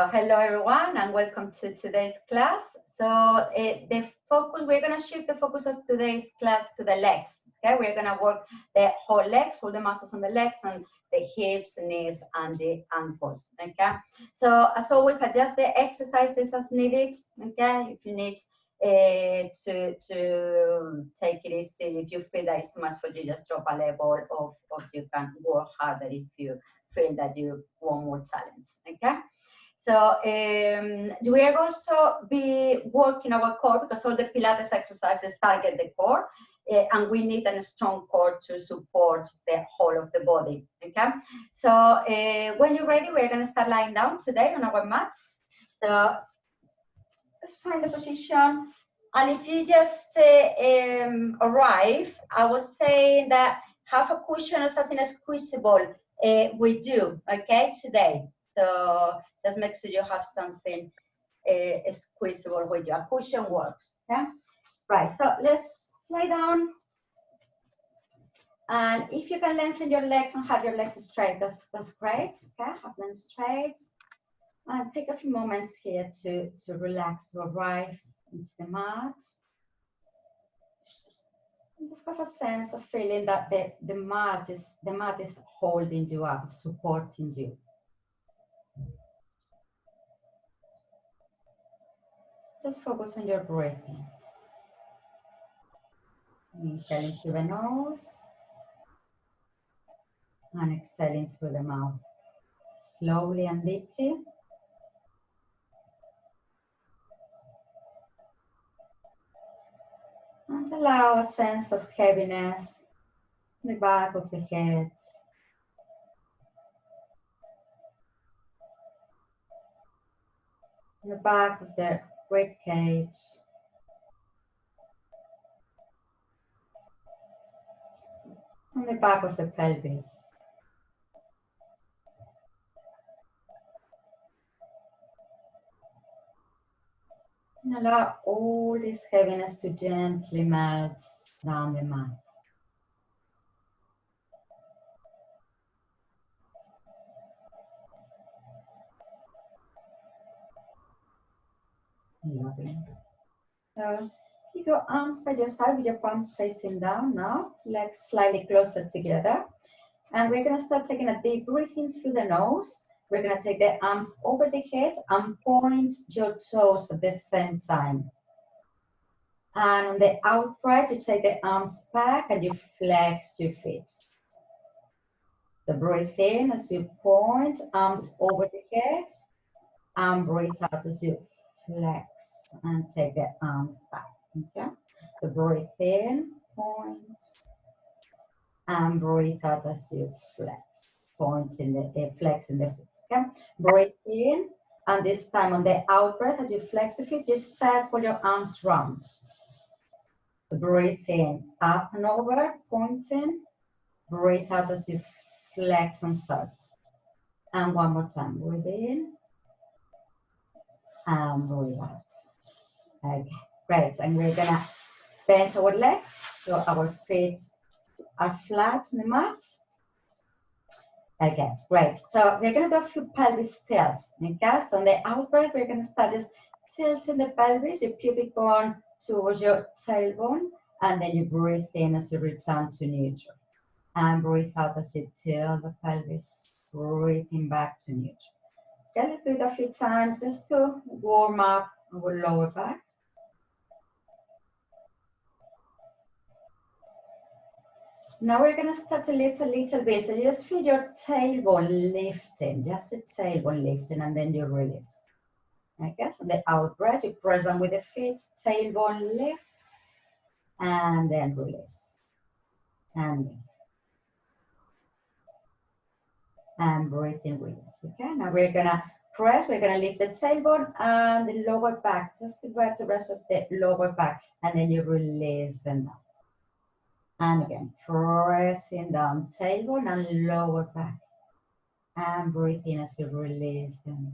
Hello everyone and welcome to today's class. So we're going to shift the focus of today's class to the legs. Okay, we're going to work the whole legs, all the muscles on the legs and the hips, the knees and the ankles. Okay, so as always, adjust the exercises as needed. Okay, if you need to take it easy, if you feel that it's too much for you, just drop a level of you can work harder if you feel that you want more challenge. Okay. So we are also be working our core because all the Pilates exercises target the core, and we need a strong core to support the whole of the body. Okay. So when you're ready, we're going to start lying down today on our mats. So let's find the position. And if you just arrive, I was saying that have a cushion or something squeezable. We do, okay, today. So just make sure you have something squeezable with you. A cushion works. Yeah. Right. So let's lie down. And if you can lengthen your legs and have your legs straight, that's great. Okay. Have them straight. And take a few moments here to relax, to arrive into the mat. And just have a sense of feeling that the mat is holding you up, supporting you. Just focus on your breathing. Inhaling through the nose and exhaling through the mouth. Slowly and deeply. And allow a sense of heaviness in the back of the head. In the back of the rib cage. On the back of the pelvis. And allow all this heaviness to gently melt down the mat. Lovely. So keep your arms by your side with your palms facing down now. Legs slightly closer together. And we're going to start taking a deep breath in through the nose. We're going to take the arms over the head and point your toes at the same time. And on the out breath, you take the arms back and you flex your feet. The breathe in as you point, arms over the head, and breathe out as you flex and take the arms back. Okay? The breathe in, point, and breathe out as you flex, pointing the flexing the feet. Okay? Breathe in, and this time on the out breath, as you flex the feet, just circle your arms round. Breathe in, up and over, pointing. Breathe out as you flex and circle. And one more time, breathe in. And breathe out. Okay, great. And we're gonna bend our legs so our feet are flat on the mat. Okay, great. So we're gonna do a few pelvis tilts. Okay, so on the out breath, we're gonna start just tilting the pelvis, your pubic bone towards your tailbone, and then you breathe in as you return to neutral. And breathe out as you tilt the pelvis, breathing back to neutral. Okay, let's do it a few times just to warm up our lower back. Now we're going to start to lift a little bit. So you just feel your tailbone lifting, just the tailbone lifting, and then you release. Okay, so the out breath, you press down with the feet, tailbone lifts, and then release. And breathe in, release. Okay, now we're going to press, we're going to lift the tailbone and the lower back, just the vertebrae of the lower back, and then you release them down. And again, pressing down, tailbone and lower back. And breathe in as you release them.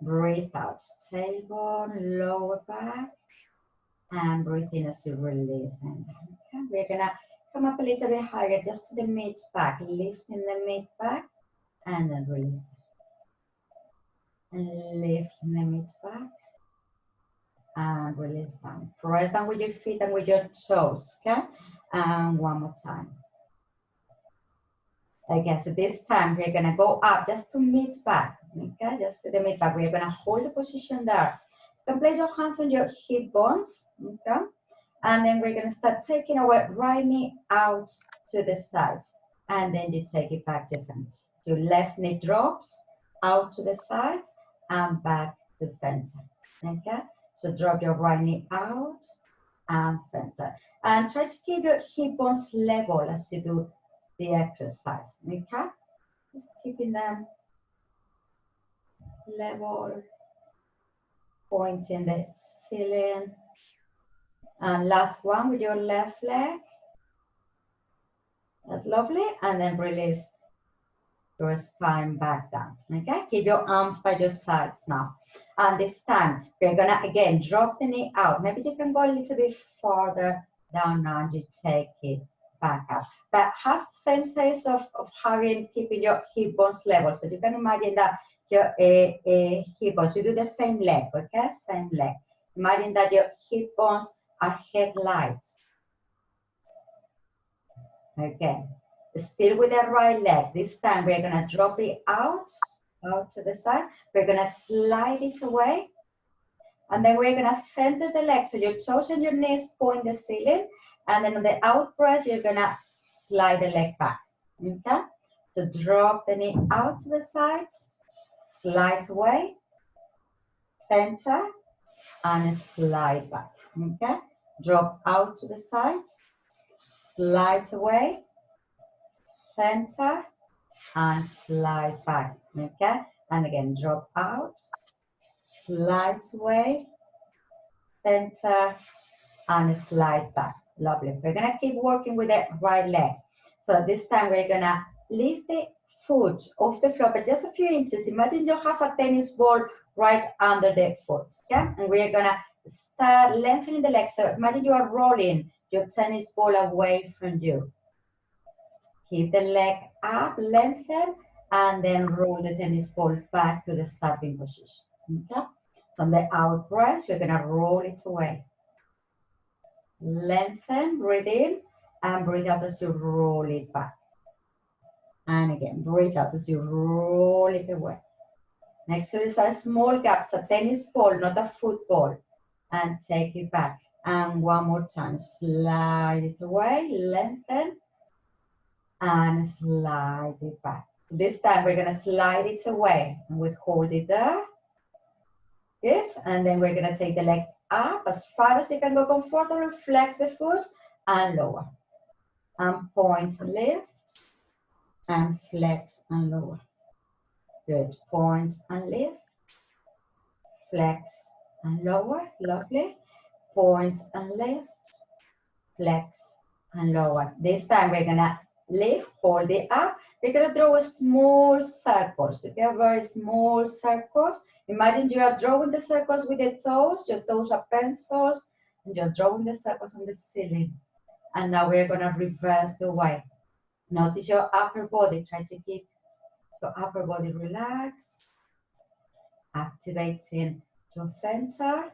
Breathe out, tailbone, lower back. And breathe in as you release them. Okay, we're gonna come up a little bit higher, just to the mid back, lifting the mid back, and then release them. And lift the midst back. And release down. Press down with your feet and with your toes, okay? And one more time. Okay, so this time we're gonna go up just to mid back, okay? Just to the mid back. We're gonna hold the position there. You can place your hands on your hip bones, okay? And then we're gonna start taking our right knee out to the sides. And then you take it back to center. Your left knee drops out to the sides and back to center, okay? So drop your right knee out and center. And try to keep your hip bones level as you do the exercise, okay? Just keeping them level, pointing the ceiling. And last one with your left leg. That's lovely. And then release your spine back down, okay? Keep your arms by your sides now. And this time, we're gonna, again, drop the knee out. Maybe you can go a little bit farther down now and you take it back up. But have the same sense of keeping your hip bones level. So you can imagine that your hip bones, you do the same leg, okay? Same leg. Imagine that your hip bones are headlights. Okay. Still with the right leg. This time we're gonna drop it out to the side. We're gonna slide it away. And then we're gonna center the leg. So your toes and your knees point the ceiling. And then on the out breath, you're gonna slide the leg back, okay? So drop the knee out to the sides, slide away, center, and slide back, okay? Drop out to the sides, slide away, center, and slide back, okay? And again, drop out, slide away, center, and slide back. Lovely. We're gonna keep working with the right leg. So this time we're gonna lift the foot off the floor, but just a few inches. Imagine you have a tennis ball right under the foot, okay? And we're gonna start lengthening the leg. So imagine you are rolling your tennis ball away from you. Keep the leg up, lengthen, and then roll the tennis ball back to the starting position, okay? So on the out breath, you're gonna roll it away. Lengthen, breathe in, and breathe out as you roll it back. And again, breathe out as you roll it away. Next to this are small gaps, a tennis ball, not a football. And take it back. And one more time, slide it away, lengthen, and slide it back. This time we're gonna slide it away, and we hold it there. Good, and then we're gonna take the leg up as far as you can go comfortably, flex the foot and lower. And point and lift, and flex and lower. Good, point and lift, flex and lower, lovely. Point and lift, flex and lower. This time we're gonna lift, hold it up. We're gonna draw a small circles, okay, very small circles. Imagine you are drawing the circles with the toes, your toes are pencils, and you're drawing the circles on the ceiling. And now we're gonna reverse the way. Notice your upper body, try to keep your upper body relaxed. Activating your center.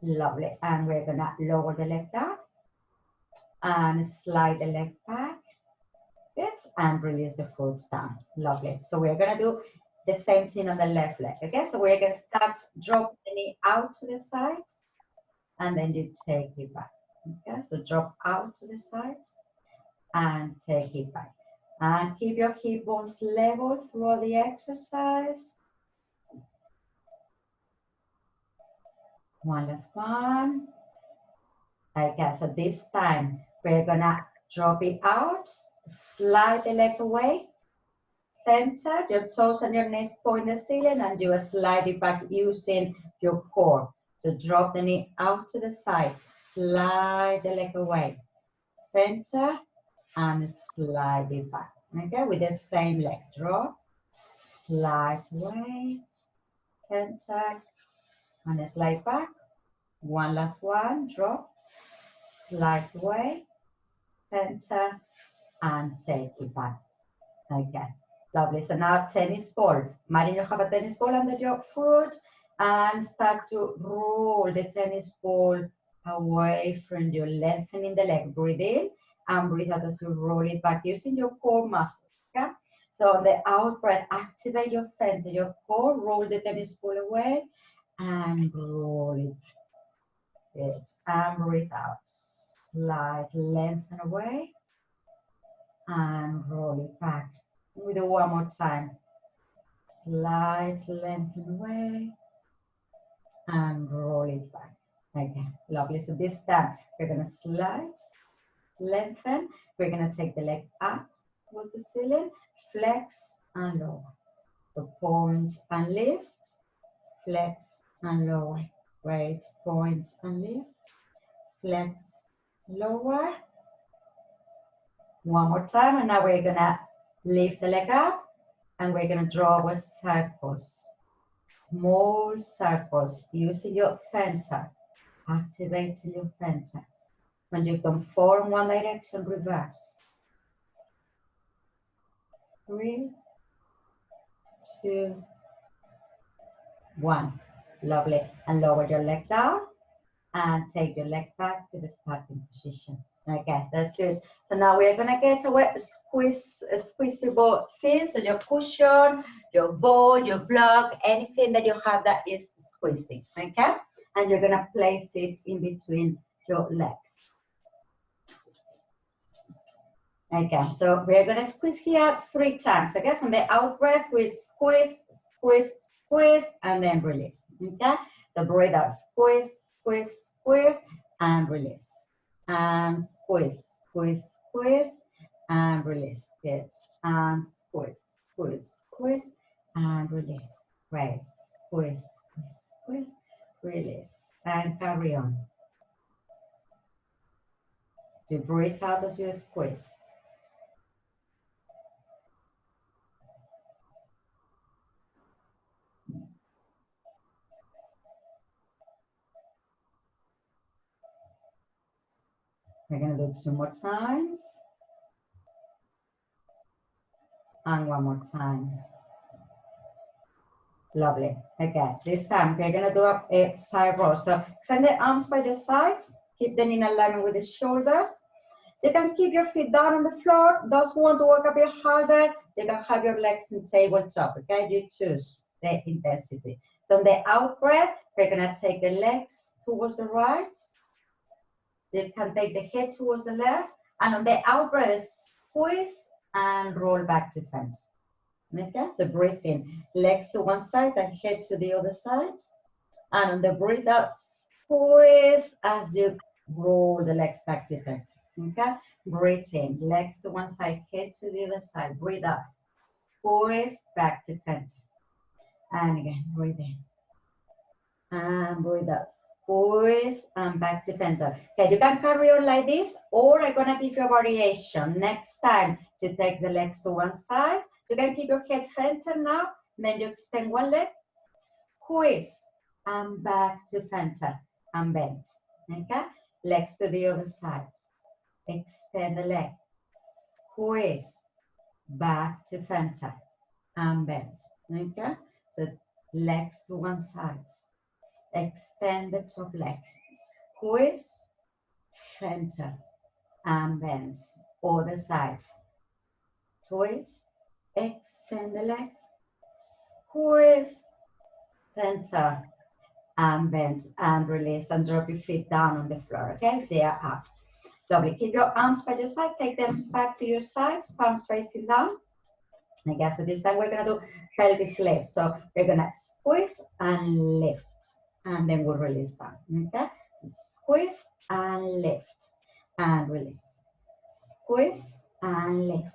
Lovely, and we're gonna lower the leg down and slide the leg back. Good, and release the foot down. Lovely. So we're gonna do the same thing on the left leg, okay? So we're gonna start drop the knee out to the sides, and then you take it back, okay? So drop out to the sides and take it back. And keep your hip bones level throughout the exercise. One last one. Okay, so this time we're gonna drop it out, slide the leg away, center, your toes and your knees point the ceiling, and you slide it back using your core. So drop the knee out to the side, slide the leg away, center, and slide it back. Okay, with the same leg. Drop, slide away, center, and slide back. One last one, drop, slide away, center, and take it back. Okay. Lovely. So now tennis ball. Imagine you have a tennis ball under your foot and start to roll the tennis ball away from you, lengthening the leg. Breathe in and breathe out as you roll it back using your core muscles. Okay? So on the out breath, activate your center, your core, roll the tennis ball away and roll it. Good. And breathe out. Slide, lengthen away and roll it back. We do one more time. Slide, lengthen away and roll it back. Okay, lovely. So this time we're gonna slide, lengthen. We're gonna take the leg up towards the ceiling, flex and lower. So point and lift, flex and lower. Great. Point and lift, flex, lower. One more time, and now we're gonna lift the leg up and we're gonna draw a circles. Small circles using your center, activating your center. When you've done 4 in one direction, reverse. 3, 2, 1. Lovely. And lower your leg down and take your leg back to the starting position. Okay, that's good. So now we're gonna get away, squeezable things, so your cushion, your ball, your block, anything that you have that is squeezing, okay? And you're gonna place it in between your legs. Okay, so we're gonna squeeze here 3 times, okay? So on the out breath, we squeeze, squeeze, squeeze, and then release, okay? So breathe out, squeeze, squeeze, squeeze, and release. And squeeze, squeeze, squeeze, and release. Good. And squeeze, squeeze, squeeze, and release. Great. Squeeze, squeeze, squeeze, release. And carry on. To breathe out as you squeeze. We're going to do 2 more times. And 1 more time. Lovely. Okay, this time we're going to do a side roll. So extend the arms by the sides. Keep them in alignment with the shoulders. You can keep your feet down on the floor. Those who want to work a bit harder, you can have your legs in tabletop, okay? You choose the intensity. So on the out breath, we're gonna take the legs towards the right. You can take the head towards the left. And on the out breath, squeeze and roll back to center. Okay, so breathe in, legs to one side and head to the other side. And on the breathe out, squeeze as you roll the legs back to center. Okay, breathe in, legs to one side, head to the other side. Breathe out, squeeze back to center. And again, breathe in. And breathe out, squeeze and back to center. Okay, you can carry on like this, or I'm gonna give you a variation. Next time to take the legs to one side, you can keep your head center now, then you extend one leg, squeeze and back to center and bend. Okay, legs to the other side. Extend the leg, squeeze, back to center, and bend. Okay, so legs to one side, extend the top leg, squeeze, center, and bend. Other side, twist, extend the leg, squeeze, center, and bend, and release, and drop your feet down on the floor. Okay, they are up. Lovely. Keep your arms by your side. Take them back to your sides. Palms facing down. Okay, so this time we're going to do pelvis lift. So we're going to squeeze and lift. And then we'll release down. Okay? Squeeze and lift. And release. Squeeze and lift.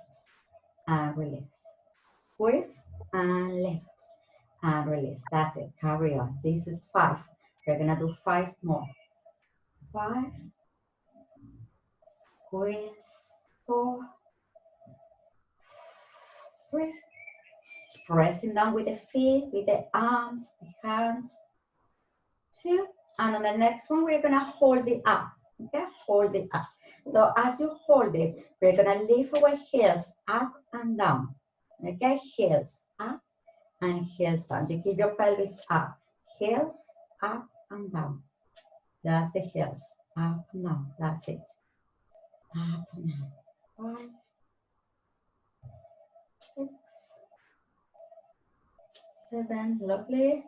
And release. Squeeze and lift. And release. That's it. Carry on. This is 5. We're going to do 5 more. 5. Squeeze, 4, 3, pressing down with the feet, with the arms, the hands, 2, and on the next one, we're gonna hold it up, okay, hold it up. So as you hold it, we're gonna lift our heels up and down, Okay, heels up and heels down. You keep your pelvis up, heels up and down. That's the heels, up and down. That's it. Up and down. 5, 6, 7, lovely.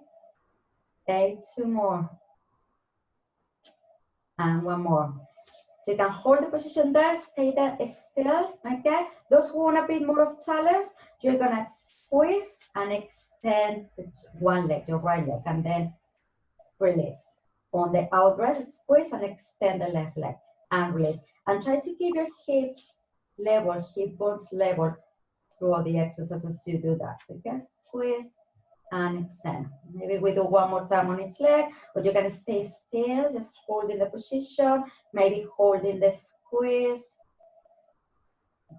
8, 2 more. And 1 more. So you can hold the position there, stay there still, okay? Those who want a bit more of challenge, you're gonna squeeze and extend one leg, your right leg, and then release. On the out breath, squeeze and extend the left leg and release. And try to keep your hips level, hip bones level throughout the exercise as you do that. Okay, squeeze and extend. Maybe we do one more time on each leg, or you can stay still, just holding the position, maybe holding the squeeze.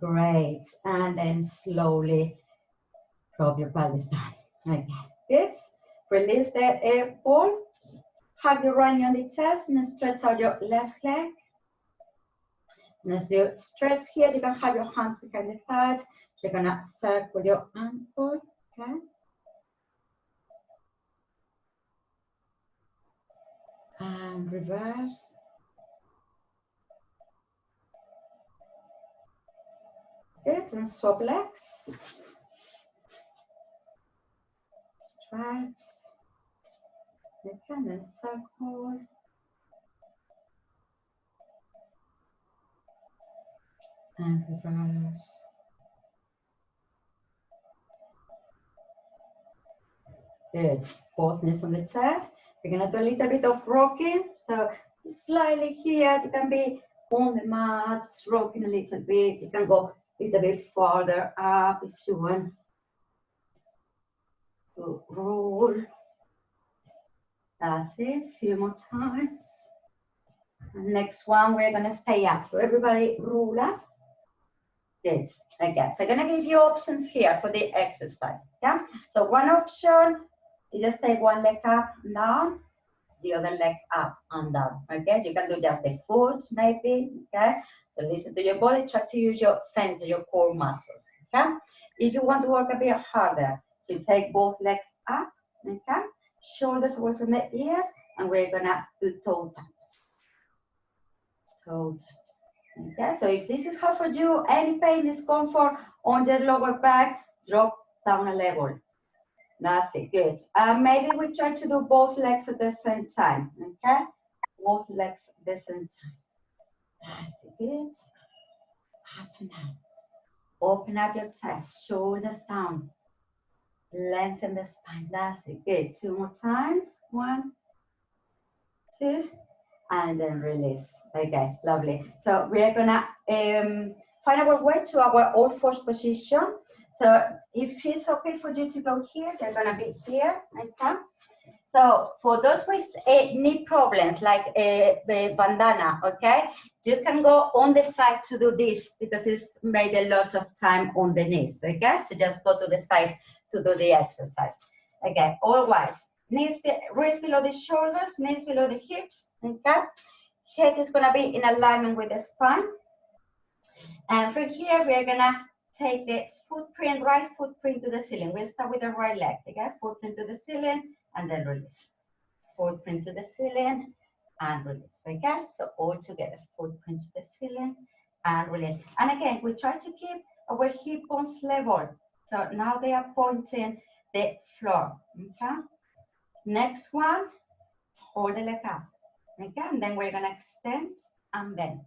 Great. And then slowly drop your pelvis down. Okay, good. Release the air ball. Hug your right knee on the chest and stretch out your left leg. And as you stretch here, you can have your hands behind the thighs. You're gonna circle your ankle, okay? And reverse. Good, and swap legs. Stretch. You can then circle. And reverse. Good. Both knees on the chest. We're gonna do a little bit of rocking. So slightly here, you can be on the mat, rocking a little bit. You can go a little bit farther up if you want to roll. That's it. A few more times. And next one, we're gonna stay up. So everybody roll up. Good. Okay. So I'm gonna give you options here for the exercise. Yeah. So one option, you just take one leg up and down, the other leg up and down. Okay. You can do just the foot maybe. Okay. So listen to your body. Try to use your center, your core muscles. Okay. If you want to work a bit harder, you take both legs up. Okay. Shoulders away from the ears, and we're gonna do toe taps. Toe taps. Okay, so if this is hard for you, any pain, discomfort on the lower back, drop down a level. That's it, good. Maybe we try to do both legs at the same time, okay? Both legs at the same time. That's it, good. Up and down. Open up your chest, shoulders down. Lengthen the spine, that's it, good. 2 more times, 1, 2, and then release. Okay, lovely. So we are gonna find our way to our all fours position. So if it's okay for you to go here, you're gonna be here, okay? So for those with knee problems, like the bandana, okay, you can go on the side to do this because it's made a lot of time on the knees, okay? So just go to the sides to do the exercise. Okay, otherwise, knees, wrists below the shoulders, knees below the hips, okay? Head is gonna be in alignment with the spine. And from here, we're gonna take the footprint, right footprint to the ceiling. We'll start with the right leg, okay? Footprint to the ceiling and then release. Footprint to the ceiling and release, okay? So all together, footprint to the ceiling and release. And again, we try to keep our hip bones level. So now they are pointing the floor, okay? Next one, hold the leg up, okay? And then we're gonna extend and bend.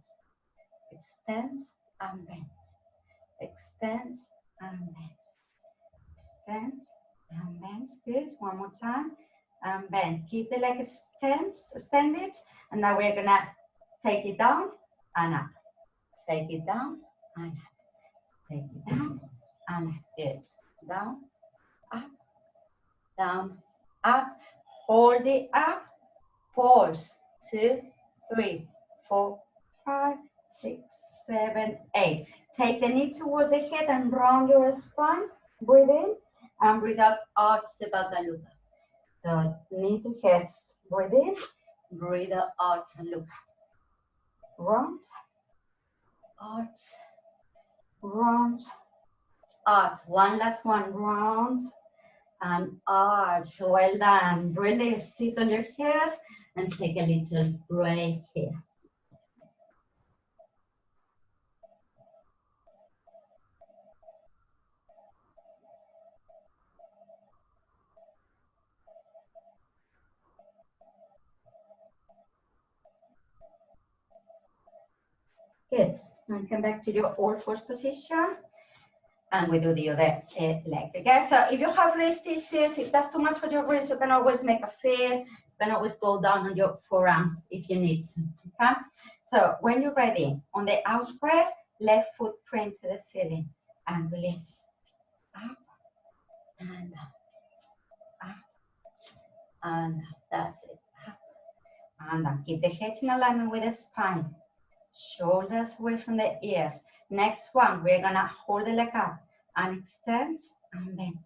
Extend and bend. Extend and bend. Extend and bend. Good. One more time. And bend. Keep the leg extended. And now we're gonna take it down and up. Take it down and up. Take it down and up. Good. Down, up, down, up. Hold it up. Pause. 2, 3, 4, 5, 6, 7, 8. Take the knee towards the head and round your spine. Breathe in and breathe out, arch the back and look up. So knee to head, breathe in, breathe out, arch and look up. Round, arch, round, arch. One last one, round and arch. Well done. Release, sit on your heels and take a little break here. Good. And come back to your all fours position. And we do the other leg. Okay, so if you have wrist issues, if that's too much for your wrist, you can always make a fist. You can always go down on your forearms if you need to. Okay, so when you're ready, on the out breath, left foot print to the ceiling and release. Up and up and that's it. Up and down. Keep the head in alignment with the spine. Shoulders away from the ears. Next one, we're gonna hold the leg up and extend and bend.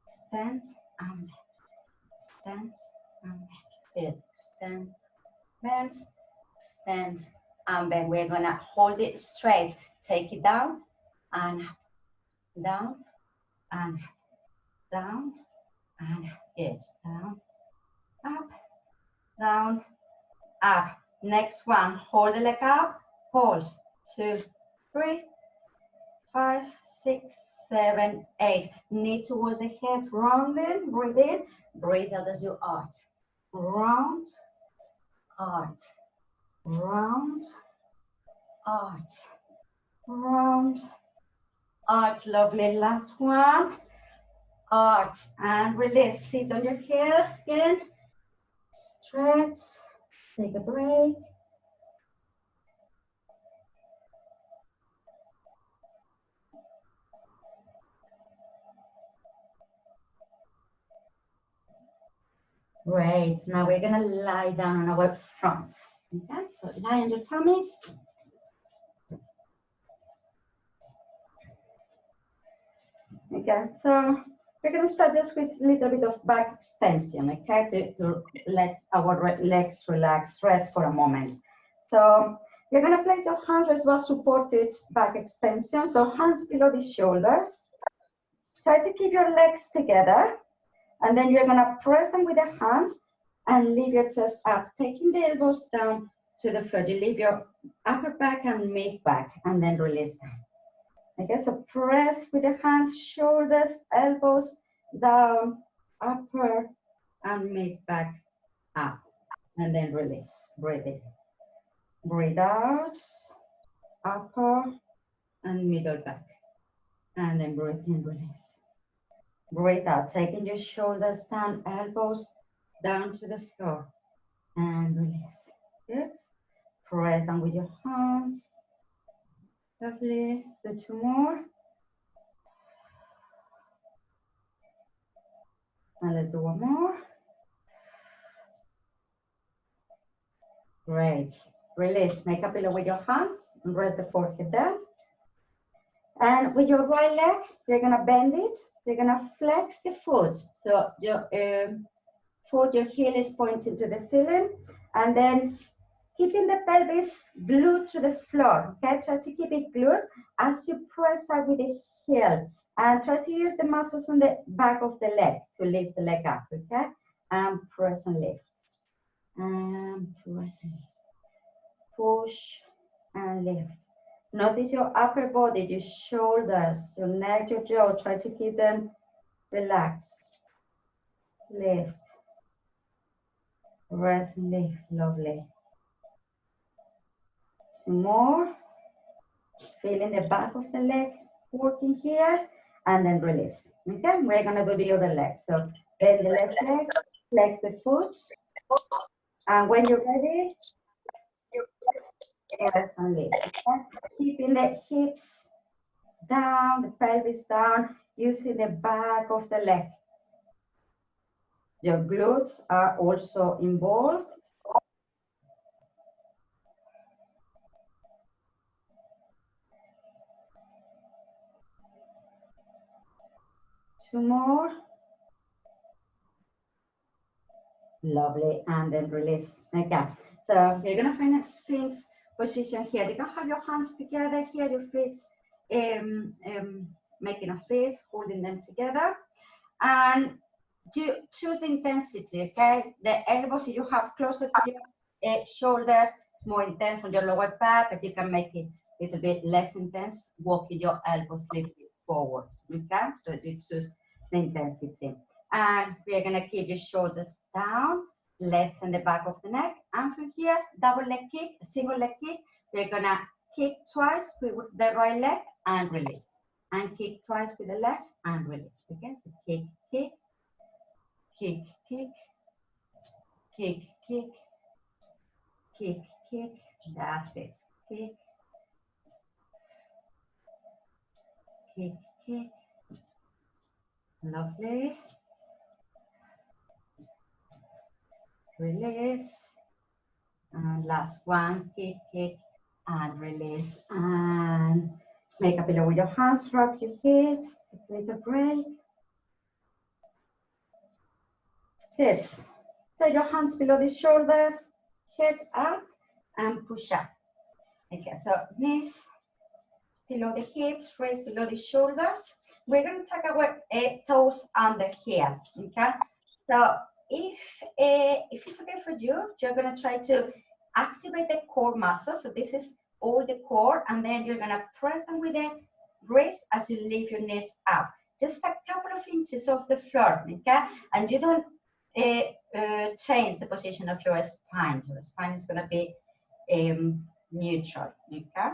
Extend and bend. Extend and bend. Good. Extend, bend, extend and bend. We're gonna hold it straight. Take it down and up, down and up, down and up. Good. Down, up, down, up. Next one, hold the leg up, pause. 2, 3, 5, 6, 7, 8. Knee towards the head, rounding, breathe in, breathe out as you arch. Round, arch, round, arch, round, arch. Lovely. Last one. Arch and release. Sit on your heels again. Stretch. Take a break. Great. Now we're gonna lie down on our front. Okay, so lie on your tummy. Okay, so we're gonna start just with a little bit of back extension, okay, to let our legs relax, rest for a moment. So you're gonna place your hands as well, supported back extension, so hands below the shoulders. Try to keep your legs together, and then you're gonna press them with your hands and leave your chest up, taking the elbows down to the floor. You leave your upper back and mid back, and then release them. Okay, so press with the hands, shoulders, elbows down, upper and mid back up, and then release. Breathe in. Breathe out, upper and middle back, and then breathe in, release. Breathe out, taking your shoulders down, elbows down to the floor, and release. Good. Press down with your hands. Lovely. So 2 more. And let's do 1 more. Great. Release. Make a pillow with your hands and rest the forehead down. And with your right leg, you're gonna bend it. You're gonna flex the foot. So your foot, your heel is pointing to the ceiling, and then keeping the pelvis glued to the floor. Okay, try to keep it glued as you press out with the heel, and try to use the muscles on the back of the leg to lift the leg up. Okay, and press and lift, and press and lift, push and lift. Notice your upper body, your shoulders, your neck, your jaw. Try to keep them relaxed. Lift, rest and lift. Lovely. 2 more. Feeling the back of the leg working here, and then release. Okay, we're gonna do the other leg. So bend the left leg, flex the foot, and when you're ready, press and lift. Okay? Keeping the hips down, the pelvis down, using the back of the leg. Your glutes are also involved. Two more. Lovely, and then release. Okay, so you're gonna find a Sphinx position here. You can have your hands together here, your feet making a fist, holding them together. And you choose the intensity, okay? The elbows, if you have closer to your shoulders, it's more intense on your lower back, but you can make it a little bit less intense, walking your elbows a little bit forwards, okay? So you choose the intensity. And we're gonna keep your shoulders down, lengthen the back of the neck, and from here, double leg kick, single leg kick, we're gonna kick twice with the right leg and release. And kick twice with the left and release. Okay, so kick, kick, kick, kick, kick, kick, kick, kick. That's it. Kick, kick, kick. Lovely. Release. And last one, kick, kick, and release. And make a pillow with your hands, rub your hips, take a little break. Good. Put your hands below the shoulders, head up, and push up. Okay, so knees below the hips, raise below the shoulders. We're going to take our toes under here, okay? So if it's okay for you, you're going to try to activate the core muscle. So this is all the core, and then you're going to press them with the wrist as you lift your knees up. Just a couple of inches off the floor, okay? And you don't change the position of your spine. Your spine is going to be neutral, okay?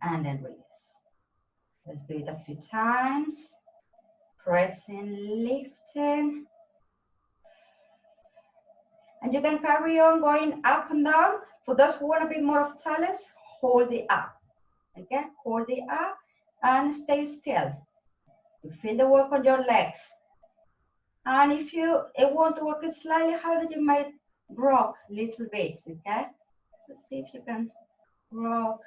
And then release. Let's do it a few times. Pressing, lifting. And you can carry on going up and down. For those who want a bit more of talus, hold it up. Okay, hold it up and stay still. You feel the work on your legs. And if you want to work slightly harder, you might rock a little bit, okay? So see if you can rock.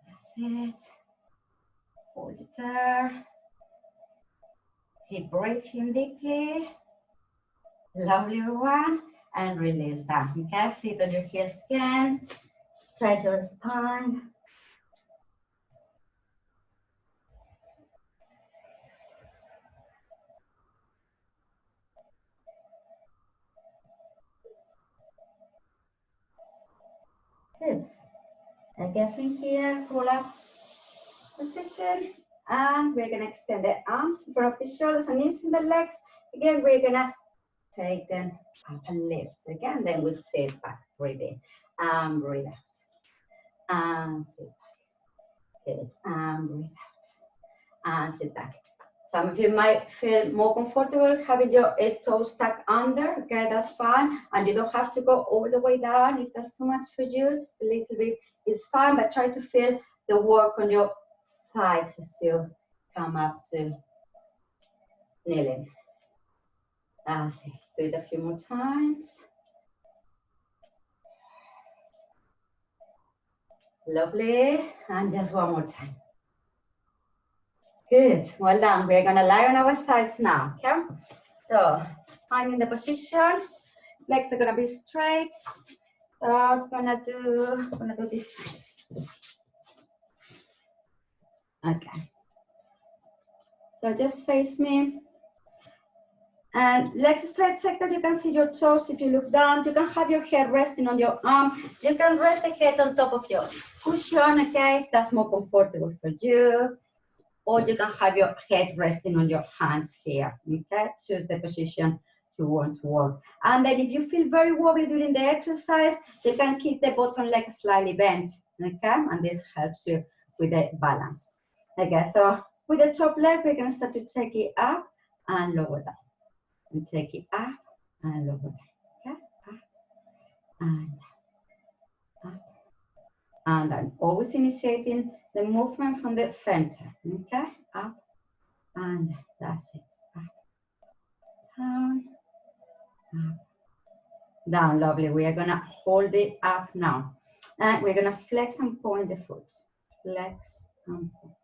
That's it. Hold it there. Keep breathing deeply. Lovely one. And release that, okay? Sit on your heels again. Stretch your spine. Good. Again from here, roll up the sitting. And we're gonna extend the arms in front of the shoulders and using the legs. Again, we're gonna take them up and lift. Again, then we sit back, breathe in, and breathe out. And sit back. Good, and breathe out. And sit back. Some of you might feel more comfortable having your toes tucked under, okay, that's fine. And you don't have to go all the way down if that's too much for you. Just a little bit is fine, but try to feel the work on your thighs as you come up to kneeling. That's it. Let's do it a few more times. Lovely. And just one more time. Good, well done. We're gonna lie on our sides now, okay? So, finding the position, legs are gonna be straight. So, I'm gonna do this side. Okay. So just face me. And legs straight, check that you can see your toes if you look down. You can have your head resting on your arm. You can rest the head on top of your cushion, okay? If that's more comfortable for you. Or you can have your head resting on your hands here, okay? Choose the position you want to work. And then if you feel very wobbly during the exercise, you can keep the bottom leg slightly bent, okay? And this helps you with the balance. Okay, so with the top leg, we're gonna start to take it up and lower down. And take it up and lower down, okay? Up and down, up. And I'm always initiating the movement from the center, okay? Up and that's it. Up, down, up, down. Lovely. We are gonna hold it up now. And we're gonna flex and point the foot. Flex and point.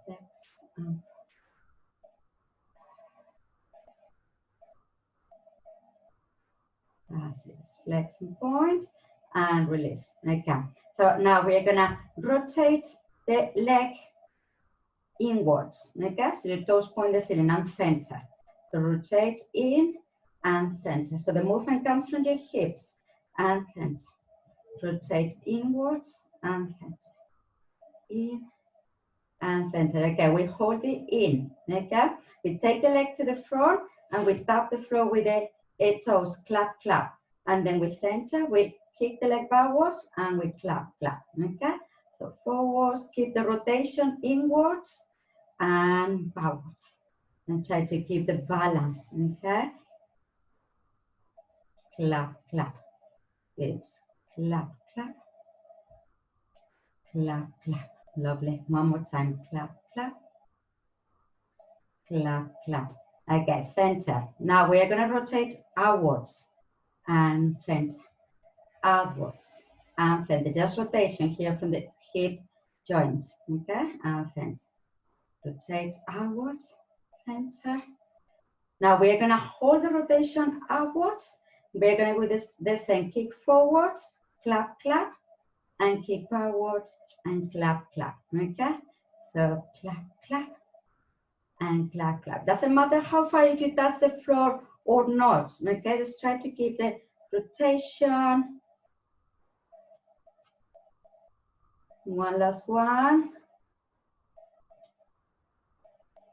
Flex and point. That's it. Flex and point and release. Okay. So now we're gonna rotate the leg inwards. Okay, so your toes point the ceiling and center. So rotate in and center. So the movement comes from your hips and center. Rotate inwards and center. In and center. Okay, we hold it in. Okay, we take the leg to the front and we tap the floor with the toes, clap, clap. And then we center, we kick the leg backwards and we clap, clap. Okay, so forwards, keep the rotation inwards and backwards. And try to keep the balance. Okay, clap, clap. It's clap, clap, clap, clap. Lovely. One more time. Clap, clap, clap, clap. Okay, center. Now we are going to rotate outwards and center, outwards and center. Just rotation here from the hip joints. Okay, and center. Rotate outwards, center. Now we are going to hold the rotation outwards. We're going to do this the same. Kick forwards, clap, clap, and kick backwards and clap, clap. Okay, so clap, clap, and clap, clap. Doesn't matter how far if you touch the floor or not. Okay, just try to keep the rotation. One last one.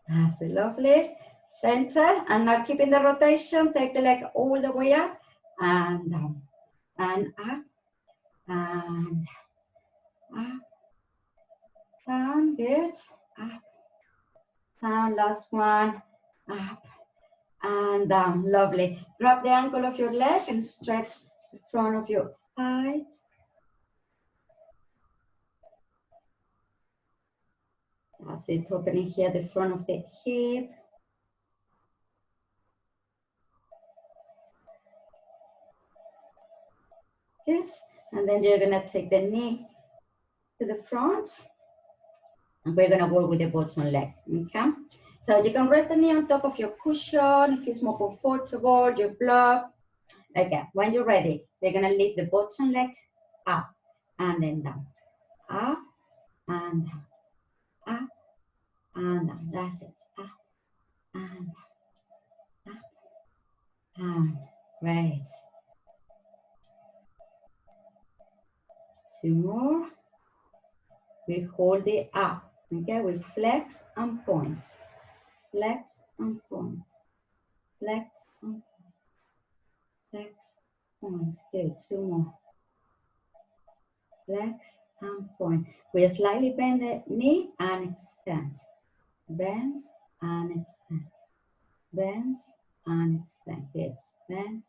That's lovely. Center, and now keeping the rotation, take the leg all the way up and down and up and up, down, good, up, down, last one, up and down, lovely. Grab the ankle of your leg and stretch the front of your thighs. That's it, opening here the front of the hip. Good, and then you're gonna take the knee to the front. And we're gonna work with the bottom leg, okay? So you can rest the knee on top of your cushion if it's more comfortable, your block. Okay, when you're ready, we're gonna lift the bottom leg up and then down, up and down, up and down. That's it, up and down, up and great. Two more. We hold it up, okay? We flex and point, flex and point, flex and point, flex, point. Good, two more. Flex and point. We slightly bend the knee and extend. Bend and extend. Bend and extend. Good. Bend,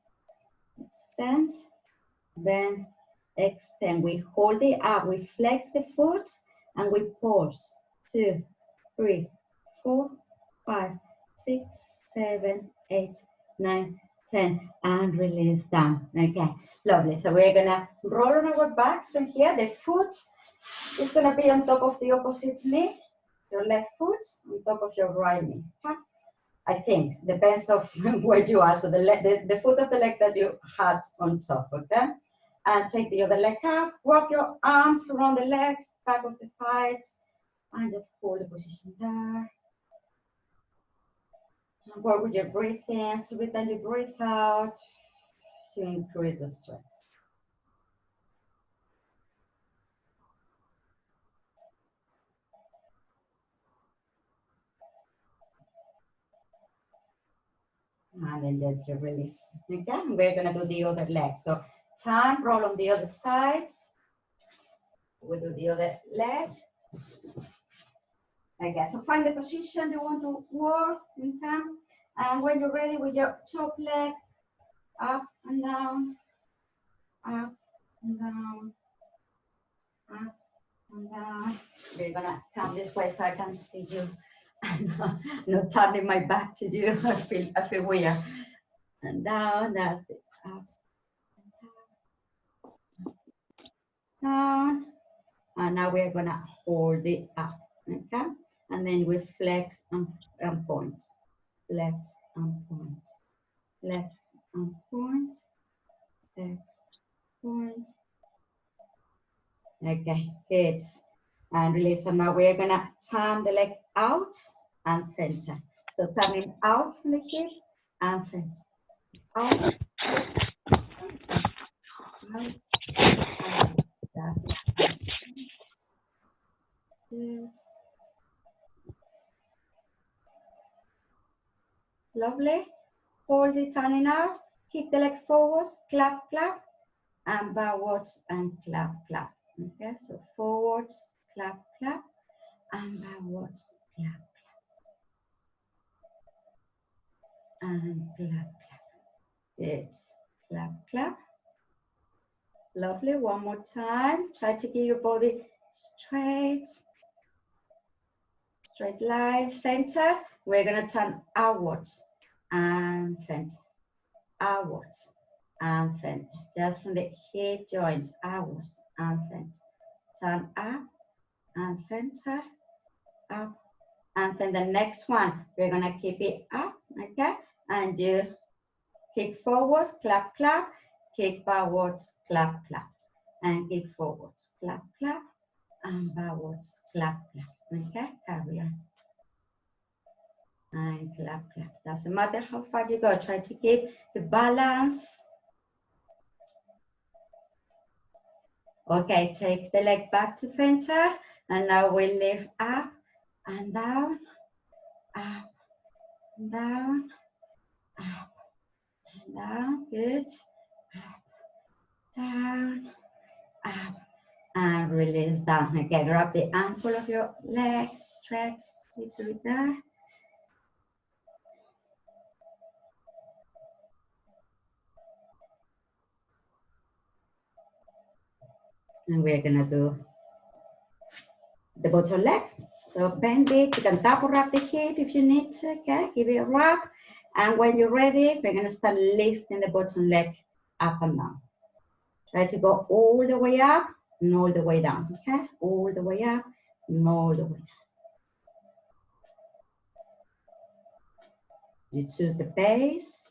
extend, bend, extend. We hold it up. We flex the foot and we pause. 2, 3, 4, 5, 6, 7, 8, 9, 10, and release down. Okay, lovely. So we're gonna roll on our backs from here. The foot is gonna be on top of the opposite knee. Your left foot on top of your right knee. Okay? I think depends of where you are. So the foot of the leg that you had on top. Okay, and take the other leg up. Wrap your arms around the legs, back of the thighs, and just hold the position there. And work with your breath in. So every time you breathe out, to increase the stretch. And then gently release. Okay, and we're gonna do the other leg. So turn, roll on the other side. We do the other leg. Okay, so find the position you want to work. Okay, and when you're ready with your top leg, up and down, up and down, up and down. We're gonna come this way so I can see you. And not turning my back to you. I feel weird. And down, that's it. Up and down. And now we're gonna hold it up. Okay? And then we flex and point. Flex and point. Flex and point. Flex, point. Okay, good. and release. And now we're gonna turn the leg out and center. So turning out from the hip and center. Out, out, that's it. Good. Lovely. Hold it, turning out. Kick the leg forwards, clap, clap, and backwards and clap, clap. Okay, so forwards, clap, clap, and backwards, clap, clap, and clap, clap. Yes, clap, clap. Lovely. One more time. Try to keep your body straight. Straight line, center. We're gonna turn outwards and center. Outwards and center. Just from the hip joints, outwards and center. Turn up and center, up and then the next one. We're gonna keep it up, okay? And you kick forwards, clap, clap, kick backwards, clap, clap, and kick forwards, clap, clap, and backwards, clap, clap. Okay, carry on. And clap, clap. Doesn't matter how far you go, try to keep the balance. Okay, take the leg back to center, and now we lift up and down, up and down, up and down. Good. Up, down, up, and release down. Okay, grab the ankle of your leg, stretch little bit there. And we're gonna do the bottom leg. So bend it, you can double wrap the hip if you need to, okay? Give it a wrap. And when you're ready, we're gonna start lifting the bottom leg up and down. Try to go all the way up and all the way down, okay? All the way up and all the way down. You choose the base.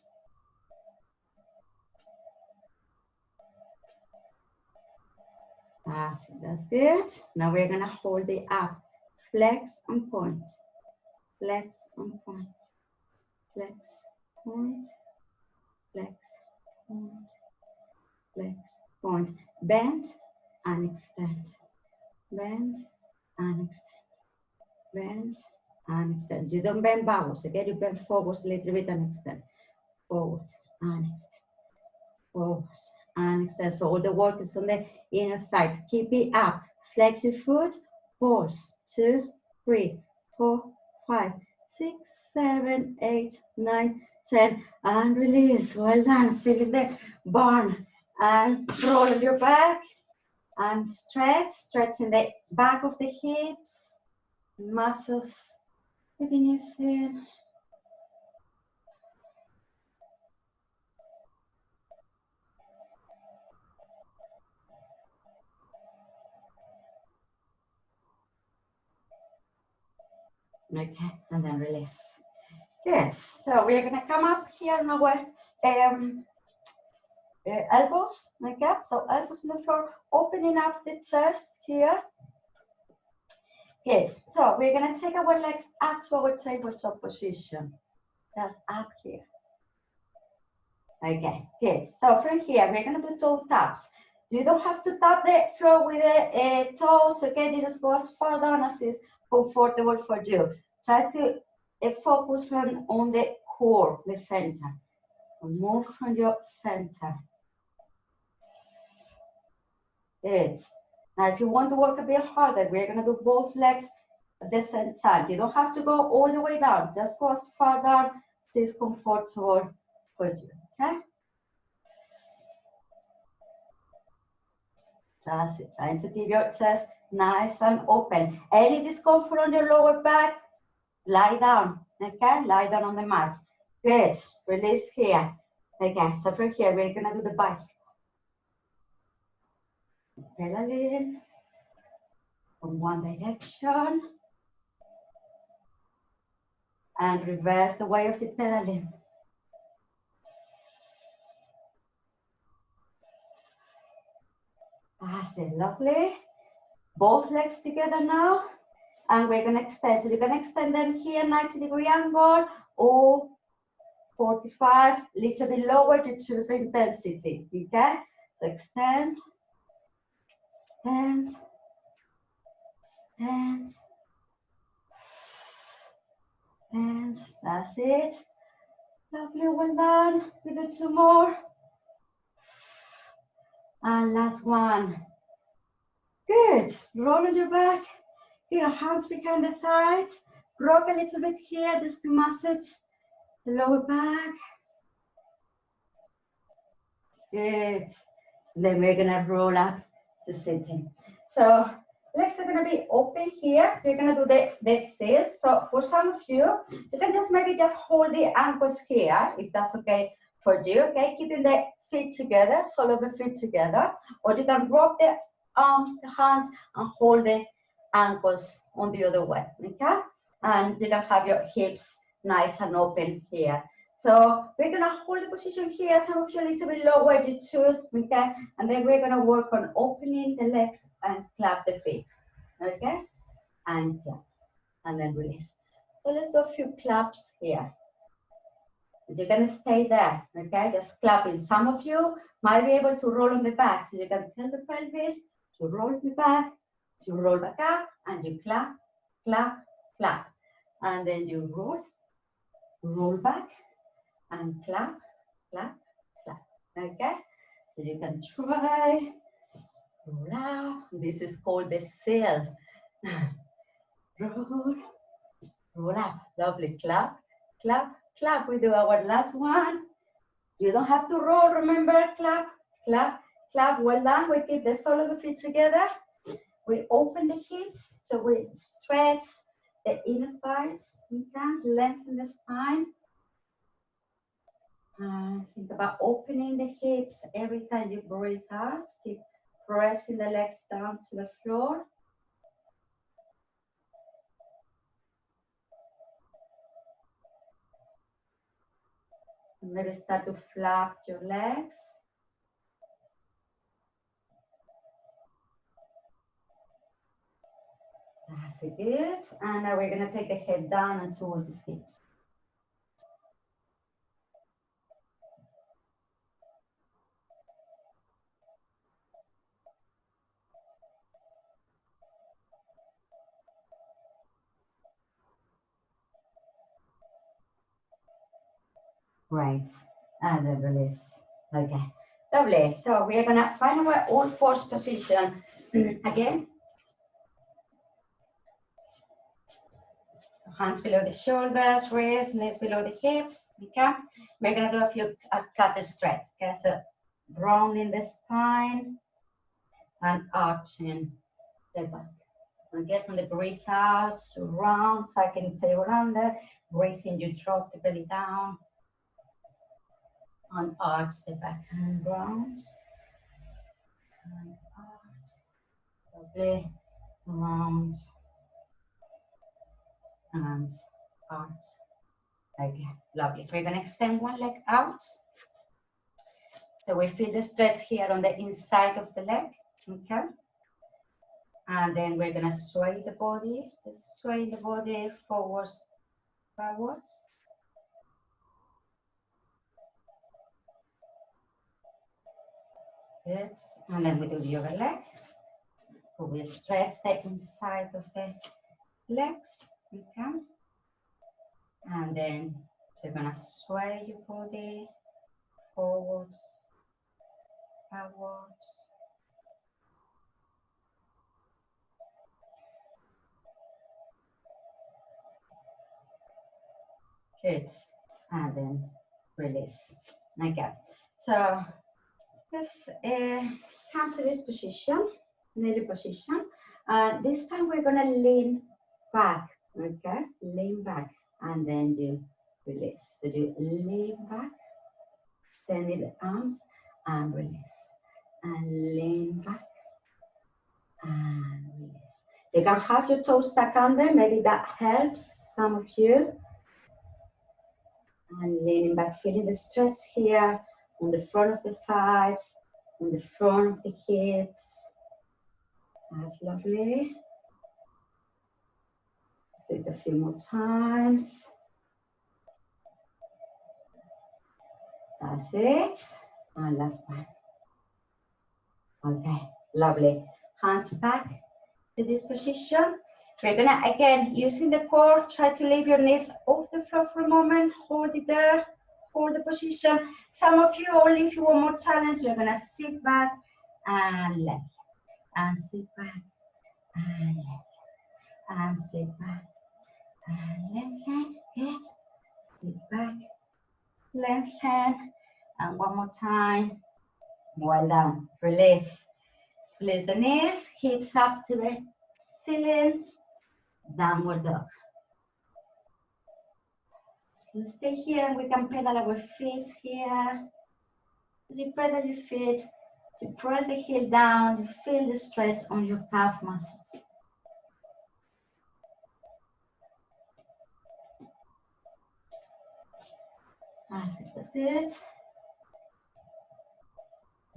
That's good. Now we're gonna hold it up. Flex and point. Flex and point. Flex, point. Flex, point. Flex, point. Bend and extend. Bend and extend. Bend and extend. You don't bend backwards, okay? You bend forwards a little bit and extend. Forwards and extend. Forwards and extend. So all the work is on the inner thighs. Keep it up. Flex your foot. Pause. 2, 3, 4, 5, 6, 7, 8, 9, 10. And release. Well done. Feeling the burn. And roll your back. And stretch. Stretching the back of the hips. Muscles. Within your skin. Okay, and then release. Good. So we're gonna come up here on our elbows, okay? So elbows on the floor, opening up the chest here. Good. So we're gonna take our legs up to our tabletop position. Just up here. Okay, good. So from here, we're gonna do toe taps. You don't have to tap the floor with the toes, okay? You just go as far down as is comfortable for you. Try to focus on the core, the center. Move from your center. Good. Now, if you want to work a bit harder, we're gonna do both legs at the same time. You don't have to go all the way down. Just go as far down as is comfortable for you, okay? That's it. Trying to keep your chest nice and open. Any discomfort on your lower back, lie down, okay? Lie down on the mat. Good. Release here. Okay, so from here, we're gonna do the bicycle. Pedaling from one direction. And reverse the way of the pedaling. That's it, lovely. both legs together now. And we're going to extend. So you're going to extend them here, 90-degree angle, or 45, little bit lower to choose the intensity, okay? So extend, extend, extend, and that's it. Lovely, well done. We do 2 more. And last one. Good. Roll on your back. Get your hands behind the thighs. Rock a little bit here just to massage the lower back. Good. Then we're gonna roll up to sitting. So legs are gonna be open here. We're gonna do the sit. So for some of you, you can just maybe just hold the ankles here, if that's okay for you, okay? Keeping the feet together, sole of the feet together. Or you can rock the arms, the hands, and hold the ankles on the other way, okay? And you can have your hips nice and open here. So we're gonna hold the position here, some of you a little bit lower, you choose, okay? And then we're gonna work on opening the legs and clap the feet, okay? And clap, and then release. So let's do a few claps here. You're gonna stay there, okay? Just clapping. Some of you might be able to roll on the back, so you can tell the pelvis to roll the back, you roll back up, and you clap, clap, clap. And then you roll back, and clap, clap, clap, okay? So you can try, roll out. This is called the sail. Roll up, lovely, clap, clap, clap. We do our last one. You don't have to roll, remember, clap, clap, clap. Well done, we keep the sole of the feet together. We open the hips, so we stretch the inner thighs, okay? Lengthen the spine. Think about opening the hips every time you breathe out. Keep pressing the legs down to the floor. And maybe start to flap your legs. That's good. And now we're going to take the head down and towards the feet. Right, and then release. Okay, lovely. So we are gonna find our all fours position again. Hands below the shoulders, wrists, knees below the hips. Okay, we're gonna do a few cat stretch. Okay, so rounding the spine and arching the back. Okay, so the breathe out, round, tucking the tail under. Breathe in, you drop the belly down. And arch the back and round. And arch. Lovely. Round. And arch. Okay, lovely. We're going to extend one leg out. So we feel the stretch here on the inside of the leg. Okay. And then we're going to sway the body. Just sway the body forwards, backwards. Good. And then we do the other leg. So we stretch the inside of the legs. Okay. And then you're going to sway your body forwards, backwards. Good. And then release. Okay. So let's come to this position, kneeling position. This time we're going to lean back. Okay. Lean back. And then you release. So you lean back, extending the arms and release. And lean back and release. You can have your toes stuck under. Maybe that helps some of you. And leaning back, feeling the stretch here on the front of the thighs, on the front of the hips. That's lovely. Sit a few more times. That's it. And last one. Okay, lovely. Hands back to this position. We're gonna, again, using the core, try to leave your knees off the floor for a moment. Hold it there, hold the position. Some of you, only if you want more challenge, you're gonna sit back and left. And sit back and left. And sit back and lengthen. Good. Sit back, lengthen. And one more time. Well done. Release. Release the knees, hips up to the ceiling. Downward dog. So stay here and we can pedal our feet here. As you pedal your feet, you press the heel down, you feel the stretch on your calf muscles. That's it.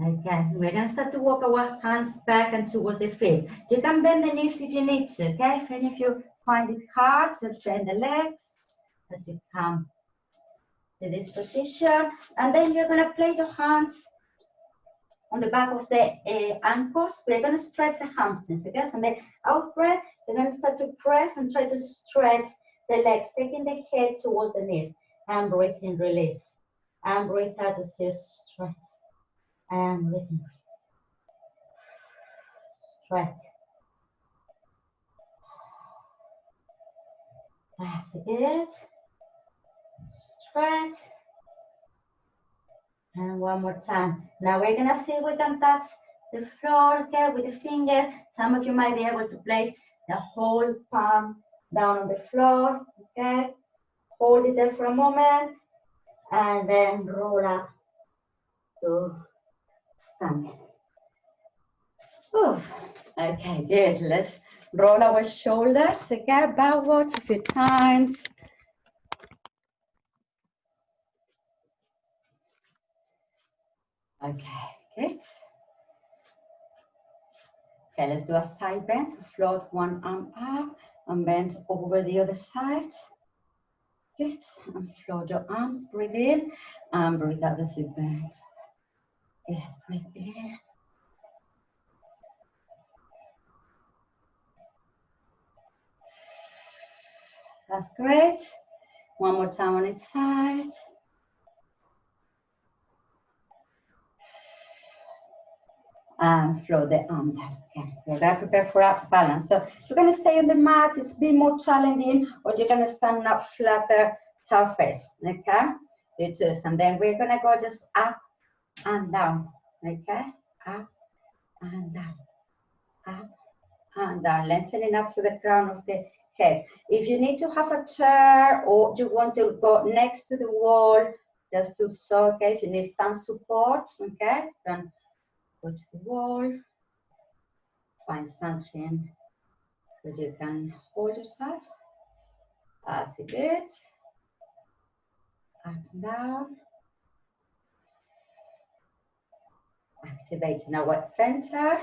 Okay, we're going to start to walk our hands back and towards the feet. You can bend the knees if you need to, okay? If you find it hard, just bend the legs as you come to this position. And then you're going to place your hands on the back of the ankles. We're going to stretch the hamstrings, okay? So on the out breath, you're going to start to press and try to stretch the legs, taking the head towards the knees. And breathe in, release. And breathe out as you stretch. And breathe in. Stretch. That's it. Stretch. And one more time. Now we're gonna see if we can touch the floor, okay, with the fingers. Some of you might be able to place the whole palm down on the floor, okay? Hold it there for a moment, and then roll up to standing. Oof. Okay, good. Let's roll our shoulders, okay, backwards a few times. Okay, good. Okay, let's do a side bend. So float one arm up and bend over the other side. Good. And float your arms, breathe in and breathe out as you bend. Yes, breathe in. That's great. One more time on each side. And float the arm down. Okay, we're gonna prepare for a balance. So you're gonna stay on the mat, it's a bit more challenging, or you're gonna stand up flatter surface, okay? You choose, and then we're gonna go just up and down, okay? Up and down, up and down, lengthening up through the crown of the head. If you need to have a chair or you want to go next to the wall, just do so, okay? If you need some support, okay? Then go to the wall, find something that you can hold yourself. That's it. Up and down. Activating our center.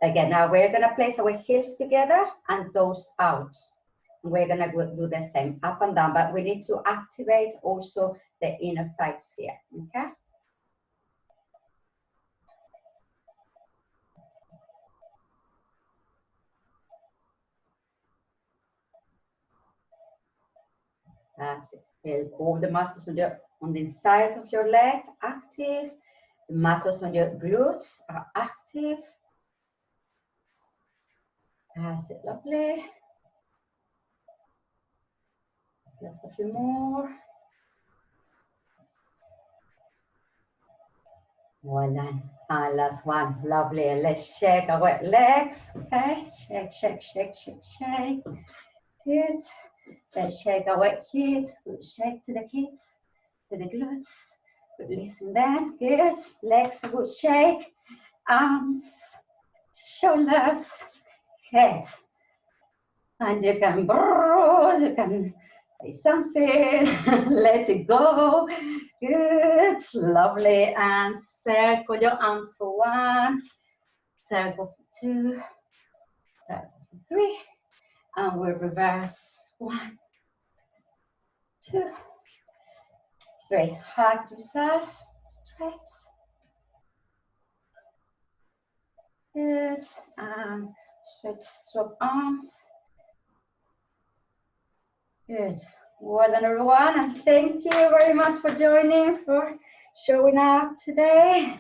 Again, now we're gonna place our heels together and toes out. We're gonna do the same, up and down, but we need to activate also the inner thighs here, okay? That's it. Feel all the muscles on the inside of your leg active. The muscles on your glutes are active. That's it, lovely. Just a few more. Well done. And last one. Lovely. Let's shake our legs. Okay. Shake, shake, shake, shake, shake. Good. Let's shake our hips. Good. Shake to the hips, to the glutes. Releasing them. Good. Legs. Good. Shake. Arms, shoulders, head. And you can say something. Let it go. Good, lovely. And circle your arms for one, circle for two, Start 3, and we'll reverse 1, 2, 3. Hug yourself, stretch. Good, and swap arms. Good. Well done, everyone, and thank you very much for joining, for showing up today.